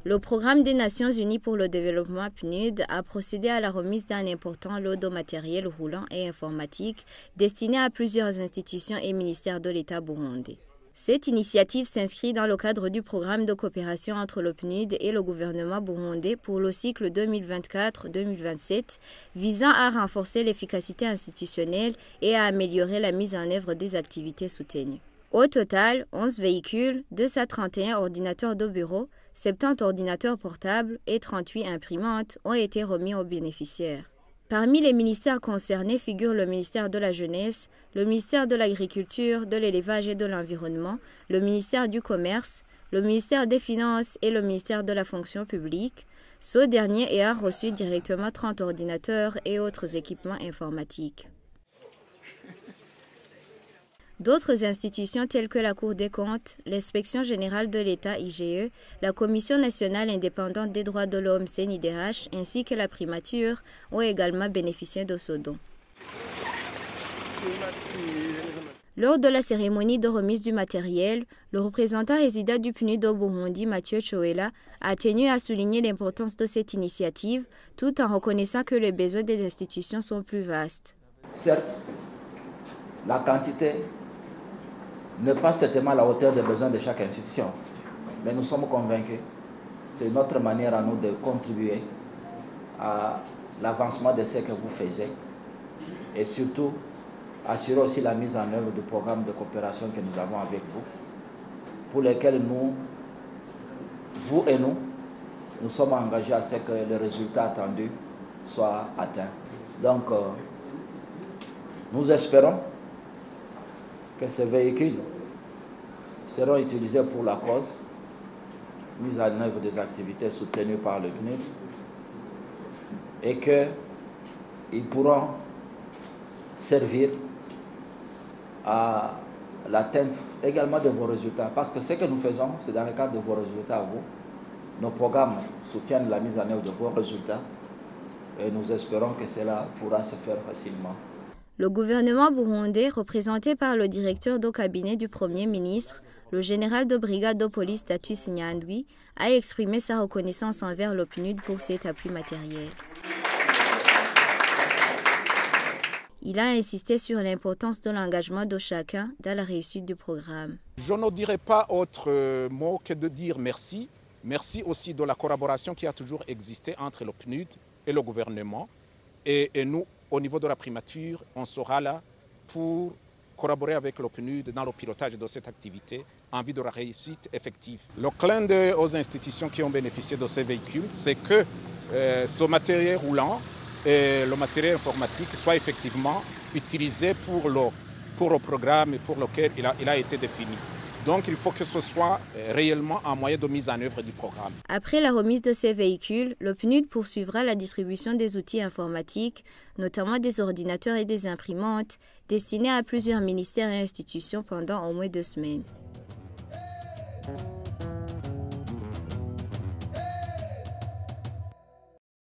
Le Programme des Nations Unies pour le développement PNUD a procédé à la remise d'un important lot de matériel roulant et informatique destiné à plusieurs institutions et ministères de l'État burundais. Cette initiative s'inscrit dans le cadre du programme de coopération entre le PNUD et le gouvernement burundais pour le cycle 2024-2027, visant à renforcer l'efficacité institutionnelle et à améliorer la mise en œuvre des activités soutenues. Au total, 11 véhicules, 231 ordinateurs de bureau, 70 ordinateurs portables et 38 imprimantes ont été remis aux bénéficiaires. Parmi les ministères concernés figurent le ministère de la Jeunesse, le ministère de l'Agriculture, de l'Élevage et de l'Environnement, le ministère du Commerce, le ministère des Finances et le ministère de la Fonction publique, ce dernier ayant reçu directement 30 ordinateurs et autres équipements informatiques. D'autres institutions telles que la Cour des comptes, l'Inspection générale de l'État IGE, la Commission nationale indépendante des droits de l'homme CNIDH ainsi que la primature ont également bénéficié de ce don. Lors de la cérémonie de remise du matériel, le représentant résident du PNUD au Burundi, Mathieu Choela, a tenu à souligner l'importance de cette initiative tout en reconnaissant que les besoins des institutions sont plus vastes. Certes, la quantité n'est pas certainement à la hauteur des besoins de chaque institution. Mais nous sommes convaincus, c'est notre manière à nous de contribuer à l'avancement de ce que vous faites et surtout assurer aussi la mise en œuvre du programme de coopération que nous avons avec vous, pour lesquels vous et nous sommes engagés à ce que le résultat attendu soit atteint. Donc, nous espérons que ces véhicules seront utilisés pour la cause, mise en œuvre des activités soutenues par le PNUD, et qu'ils pourront servir à l'atteinte également de vos résultats. Parce que ce que nous faisons, c'est dans le cadre de vos résultats à vous. Nos programmes soutiennent la mise en œuvre de vos résultats et nous espérons que cela pourra se faire facilement. Le gouvernement burundais, représenté par le directeur de cabinet du Premier ministre, le général de brigade de police Datus Nyandwi, a exprimé sa reconnaissance envers le PNUD pour cet appui matériel. Il a insisté sur l'importance de l'engagement de chacun dans la réussite du programme. Je ne dirais pas autre mot que de dire merci. Merci aussi de la collaboration qui a toujours existé entre le PNUD et le gouvernement. Et nous, au niveau de la primature, on sera là pour collaborer avec le PNUD dans le pilotage de cette activité en vue de la réussite effective. Le clin d'œil aux institutions qui ont bénéficié de ces véhicules, c'est que ce matériel roulant et le matériel informatique soit effectivement utilisé pour le programme pour lequel il a été défini. Donc il faut que ce soit réellement un moyen de mise en œuvre du programme. Après la remise de ces véhicules, le PNUD poursuivra la distribution des outils informatiques, notamment des ordinateurs et des imprimantes, destinés à plusieurs ministères et institutions pendant au moins 2 semaines.